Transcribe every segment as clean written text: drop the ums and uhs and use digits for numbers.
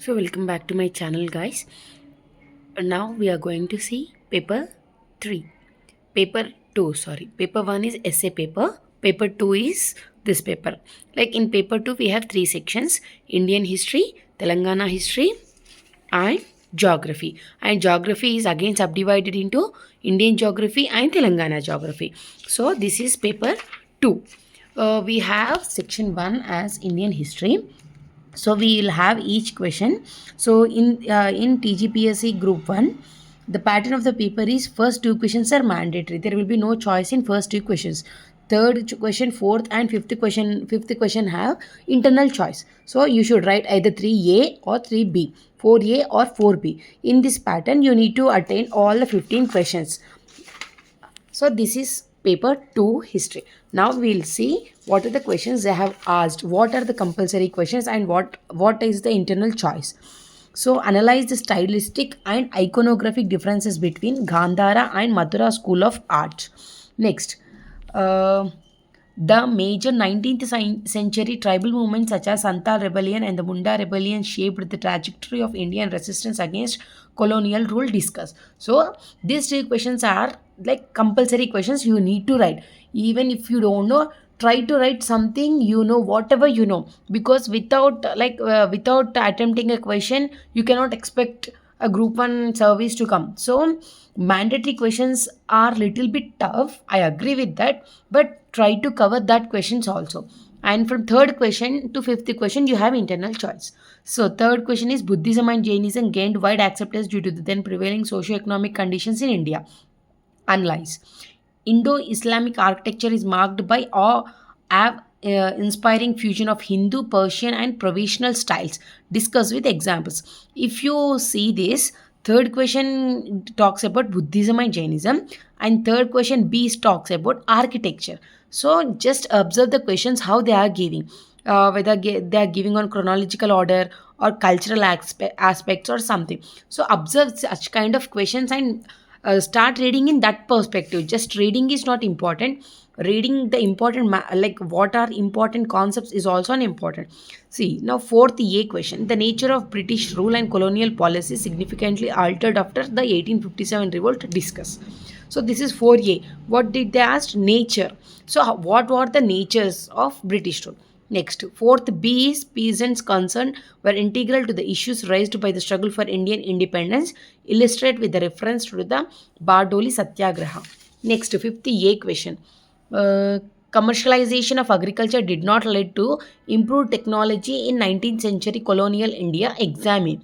So welcome back to my channel, guys. Now we are going to see paper 3. Paper 2, sorry. Paper 1 is essay paper. Paper 2 is this paper. Like in paper 2 we have 3 sections: Indian history, Telangana history and geography. And geography is again subdivided into Indian geography and Telangana geography. So this is paper 2. We have section 1 as Indian history. So we will have each question. So in TGPSC group 1, the pattern of the paper is first two questions are mandatory. There will be no choice in first two questions. Question, fourth and fifth question have internal choice. So you should write either 3A or 3B, 4A or 4B. In this pattern you need to attain all the 15 questions. So this is paper 2 history. Now we'll see what are the questions they have asked, what are the compulsory questions, and what is the internal choice. So analyze the stylistic and iconographic differences between Gandhara and Mathura school of art. Next, uh, the major 19th century tribal movements such as Santal Rebellion and the Munda Rebellion shaped the trajectory of Indian resistance against colonial rule discussed. So these two questions are like compulsory questions you need to write. Even if you don't know, try to write something you know, whatever you know, because without attempting a question you cannot expect a group 1 service to come. So mandatory questions are little bit tough, I agree with that, but try to cover that questions also. And from third question to fifth question you have internal choice. So third question is Buddhism and Jainism gained wide acceptance due to the then prevailing socio-economic conditions in India. Analyze. Indo-Islamic architecture is marked by inspiring fusion of Hindu, Persian, and provincial styles. Discuss with examples. If you see this, third question talks about Buddhism and Jainism, and third question B talks about architecture. So just observe the questions how they are giving, whether they are giving on chronological order or cultural aspects or something. So observe such kind of questions and start reading in that perspective. Just reading is not important. Reading the important like what are important concepts is also an important. See now, fourth A question: the nature of British rule and colonial policy significantly altered after the 1857 revolt. Discuss. So this is 4A. What did they ask? Nature. So what were the natures of British rule? Next, fourth B is peasants' concern were integral to the issues raised by the struggle for Indian independence, illustrate with the reference to the Bardoli Satyagraha. Next, fifth A question. Uh, Commercialization of agriculture did not lead to improved technology in 19th century colonial India. Examine.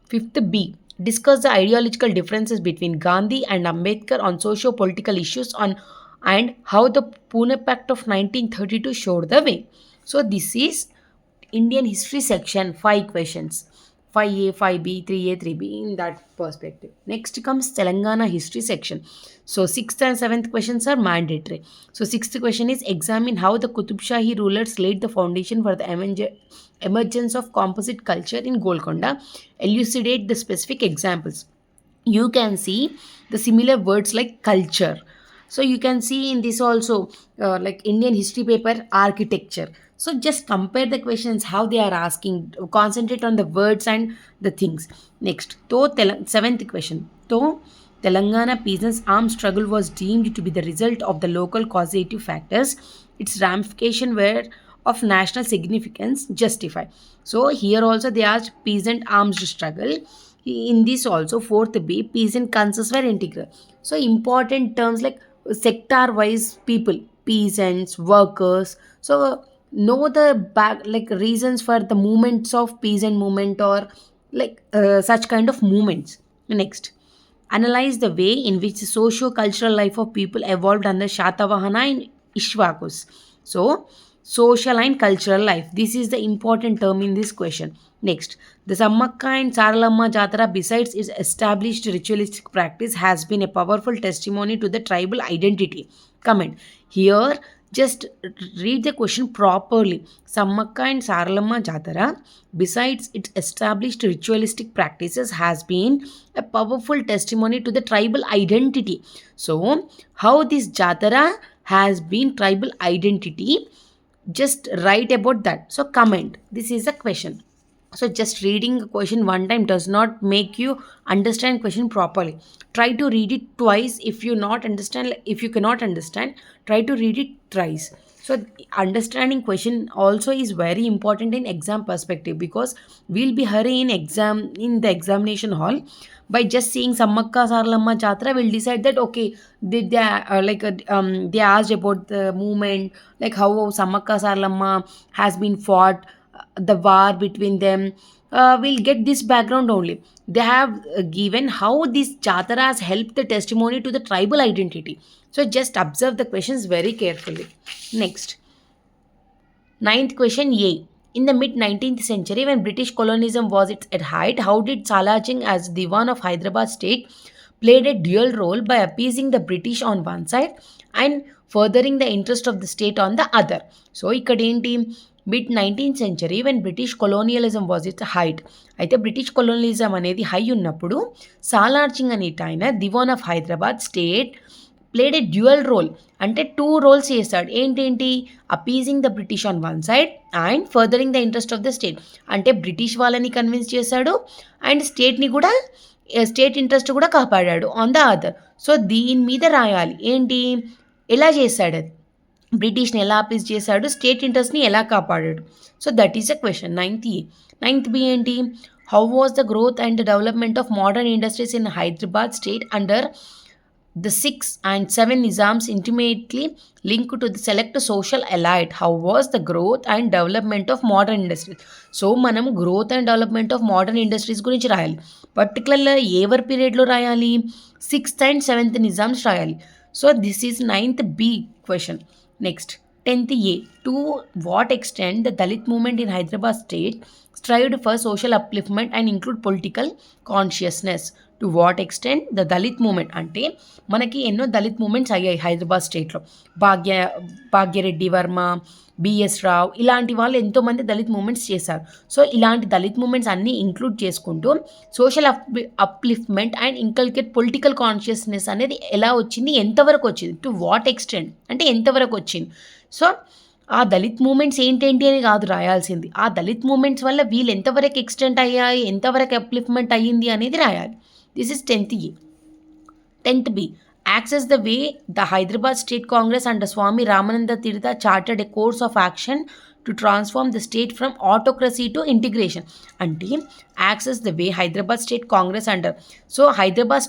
Fifth B. Discuss the ideological differences between Gandhi and Ambedkar on socio-political issues on and how the Pune Pact of 1932 showed the way. So this is Indian history section, 5 questions. 5A, 5B, 3A, 3B in that perspective. Next comes Telangana history section. So 6th and 7th questions are mandatory. So 6th question is examine how the Qutub Shahi rulers laid the foundation for the emergence of composite culture in Golconda. Elucidate the specific examples. You can see the similar words like culture. So you can see in this also, like Indian history paper, architecture. So just compare the questions how they are asking, concentrate on the words and the things. Next, seventh question, though Telangana peasants armed struggle was deemed to be the result of the local causative factors, its ramification were of national significance justify. So here also they asked peasant armed struggle. In this also, fourth B, peasant concerns were integral. So important terms like sector wise people, peasants, workers. So know the back like reasons for the movements of peasant movement or like such kind of movements. Next, analyze the way in which the socio-cultural life of people evolved under Shatavahana and Ishvakus. So, social and cultural life. This is the important term in this question. Next, the Sammakka and Saralamma Jatara, besides its established ritualistic practice, has been a powerful testimony to the tribal identity. Comment. Here, just read the question properly. Sammakka and Saralamma Jatara, besides its established ritualistic practices, has been a powerful testimony to the tribal identity. So, how this Jatara has been tribal identity, just write about that. So, comment. This is a question. So just reading a question one time does not make you understand question properly. Try to read it twice. If you cannot understand, try to read it thrice. So understanding question also is very important in exam perspective, because we'll be hurry in the examination hall. By just seeing Sammakka Sarlamma Jatra, we'll decide that okay, they asked about the movement, like how Sammakka Sarlamma has been fought, the war between them. We'll get this background only. They have given how these jataras help the testimony to the tribal identity. So just observe the questions very carefully. Next, ninth question A. In the mid 19th century, when British colonialism was at height, how did Salajing as Diwan of Hyderabad state played a dual role by appeasing the British on one side and furthering the interest of the state on the other? So, ikkadenti mid 19th century when British colonialism was its height. అయితే British colonialism అనేది high ఉన్నప్పుడు సాలార్జింగ్ అనేట ఆయన Diwan of Hyderabad state played a dual role, అంటే two roles చేస్తాడు. ఏంటేంటి? Appeasing the British on one side and furthering the interest of the state. అంటే British వాళ్ళని కన్విన్స్ చేశాడు అండ్ స్టేట్ ఇంట్రెస్ట్ కూడా కాపాడాడు ఆన్ ద అదర్. సో దీని మీద రాయాలి ఏంటి, ఎలా చేశాడు అది, బ్రిటిష్ని ఎలా అపీజ్ చేశాడు, స్టేట్ ఇంట్రెస్ట్ని ఎలా కాపాడాడు. So that is a question. Ninth B ఏంటి? How was the growth and development of modern industries in Hyderabad state under the 6 and 7 Nizams intimately linked to the select social elite? How was the growth and development of modern industries? So మనం growth and development of modern industries గురించి రాయాలి. పర్టికులర్గా ఎవరి పీరియడ్లో రాయాలి? 6th and 7th Nizams రాయాలి. So this is 9th B question. Next 10th A. To what extent the Dalit movement in Hyderabad state strived for social upliftment and include political consciousness? To what extent the Dalit moment అంటే మనకి ఎన్నో Dalit moments అయ్యాయి హైదరాబాద్ స్టేట్లో. Bhagya Reddy Varma, BS రావు, ఇలాంటి వాళ్ళు ఎంతోమంది Dalit moments చేశారు. So ఇలాంటి దళిత్ మూమెంట్స్ అన్నీ ఇంక్లూడ్ చేసుకుంటూ social upliftment and inculcate political consciousness అనేది ఎలా వచ్చింది, ఎంతవరకు వచ్చింది, టు వాట్ ఎక్స్టెంట్ అంటే ఎంతవరకు వచ్చింది. సో ఆ దళిత్ మూమెంట్స్ ఏంటేంటి అని కాదు రాయాల్సింది, ఆ దళిత్ మూమెంట్స్ వల్ల వీళ్ళు ఎంతవరకు ఎక్స్టెంట్ అయ్యాయి, ఎంతవరకు అప్లిఫ్ట్మెంట్ అయ్యింది అనేది రాయాలి. This is 10th A. 10th B. Access the way the Hyderabad State Congress under Swami Ramananda Tirtha charted a course of action to transform the state from autocracy to integration. అంటే access the way Hyderabad state Congress under. So Hyderabad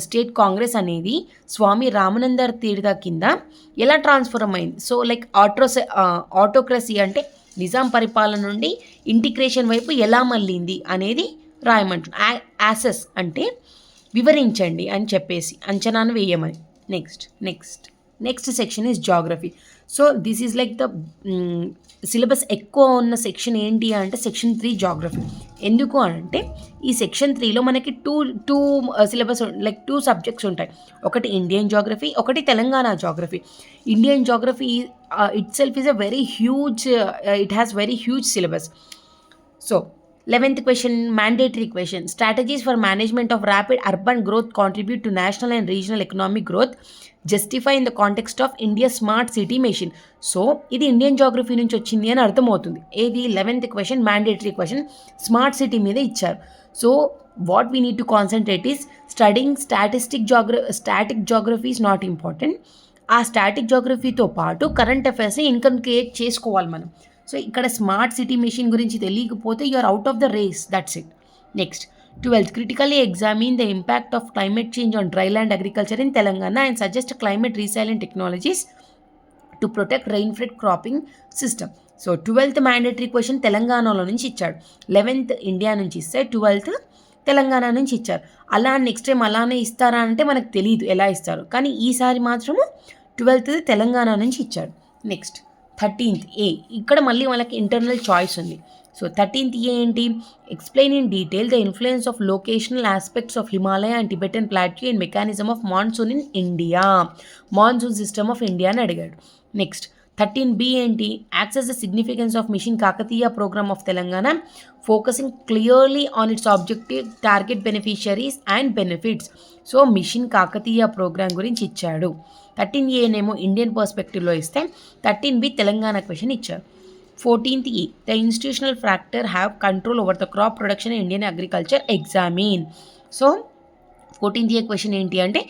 state Congress అనేది స్వామి రామానంద తీర్థ కింద ఎలా transform అయింది. So like autocracy అంటే నిజాం పరిపాలన నుండి integration వైపు ఎలా మళ్ళింది అనేది రాయమంటున్నా. యాసెస్ అంటే వివరించండి అని చెప్పేసి, అంచనాను వేయమని. Next section is geography. So this is like the syllabus ఎక్కువ ఉన్న సెక్షన్ ఏంటి అంటే సెక్షన్ 3 జాగ్రఫీ. ఎందుకు అంటే ఈ సెక్షన్ 3లో మనకి టూ సిలబస్ లైక్ 2 సబ్జెక్ట్స్ ఉంటాయి. ఒకటి ఇండియన్ జాగ్రఫీ, ఒకటి Telangana geography. Indian geography it self is a very huge, it has very huge syllabus. So 11th question, mandatory question. Strategies for management of rapid urban growth contribute to national and regional economic growth. Justify in the context of India's smart city mission. So ఇది Indian geography నుంచి వచ్చింది అని అర్థమవుతుంది. ఏది 11th question mandatory question, smart city మీద ఇచ్చారు. So what we need to concentrate is studying static geography is not important. ఆ static జాగ్రఫీతో పాటు కరెంట్ అఫైర్స్ని ఇన్కన్క్రియేట్ చేసుకోవాలి మనం. సో ఇక్కడ స్మార్ట్ సిటీ మిషన్ గురించి తెలియకపోతే you are out of the race, that's it. Next 12th, critically examine the impact of climate change on dry land agriculture in Telangana and suggest climate resilient technologies to protect rain-fed cropping system. So 12th mandatory question తెలంగాణలో నుంచి ఇచ్చాడు, 11th India నుంచి ఇస్తే 12th Telangana నుంచి ఇచ్చారు. అలా next time అలానే ఇస్తారా అంటే మనకు తెలియదు ఎలా ఇస్తారు, కానీ ఈసారి మాత్రము 12th తెలంగాణ నుంచి ఇచ్చాడు. Next 13th A. ఇక్కడ మళ్ళీ మనకి ఇంటర్నల్ చాయిస్ ఉంది. సో 13th ఏ ఏంటి? Explain in detail the influence of locational aspects of Himalaya and Tibetan plateau and mechanism of monsoon in India, monsoon system of India అని అడిగాడు. Next 13B ఏంటి? Access the significance of mission Kakatiya program of Telangana, focusing clearly on its objective, target beneficiaries and benefits. So mission Kakatiya program గురించి ఇచ్చాడు. 13A నేమో Indian పర్స్పెక్టివ్లో ఇస్తే 13B Telangana question ఇచ్చారు. 14th E, the institutional factor have control over the crop production in Indian agriculture. Examine. So 14th A question ఏంటి అంటే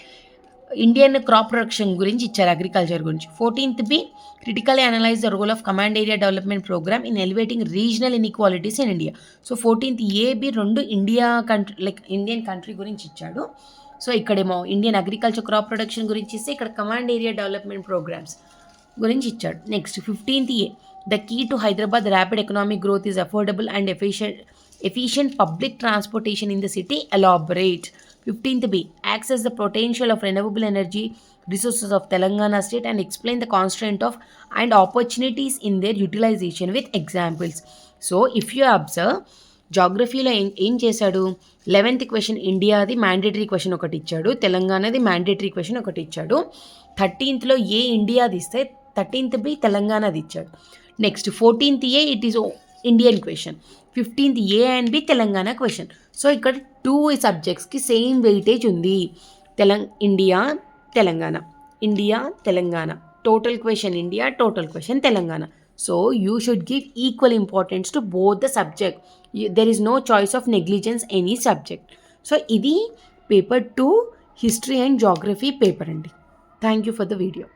Indian crop production గురించి ఇచ్చారు, agriculture గురించి. 14th B, critically analyse the role of command area development programme in elevating regional inequalities in India. So 14th AB రెండు India country, like Indian country గురించి ఇచ్చాడు. So ఇక్కడేమో Indian agriculture crop production గురించి ఇస్తే ఇక్కడ command area development programs గురించి ఇచ్చాడు. Next 15th A, the key to Hyderabad rapid economic growth is affordable and efficient public transportation in the city. Elaborate. 15th B, access the potential of renewable energy resources of Telangana state and explain the constraint of and opportunities in their utilization with examples. So if you observe, జాగ్రఫీలో ఏం చేశాడు, 11th question ఇండియాది mandatory question ఒకటి ఇచ్చాడు, తెలంగాణది mandatory question ఒకటి ఇచ్చాడు. 13th ఏ ఇండియాది ఇస్తే 13th B తెలంగాణది ఇచ్చాడు. Next 14th A it is Indian question, 15th A and B Telangana question. So ఇక్కడ 2 సబ్జెక్ట్స్కి సేమ్ వెయిటేజ్ ఉంది. India Telangana, India Telangana, total question India, total question Telangana. So you should give equal importance to both the subject. There is no choice of negligence any subject. So ఇది paper 2 history and geography paper అండి. Thank you for the video.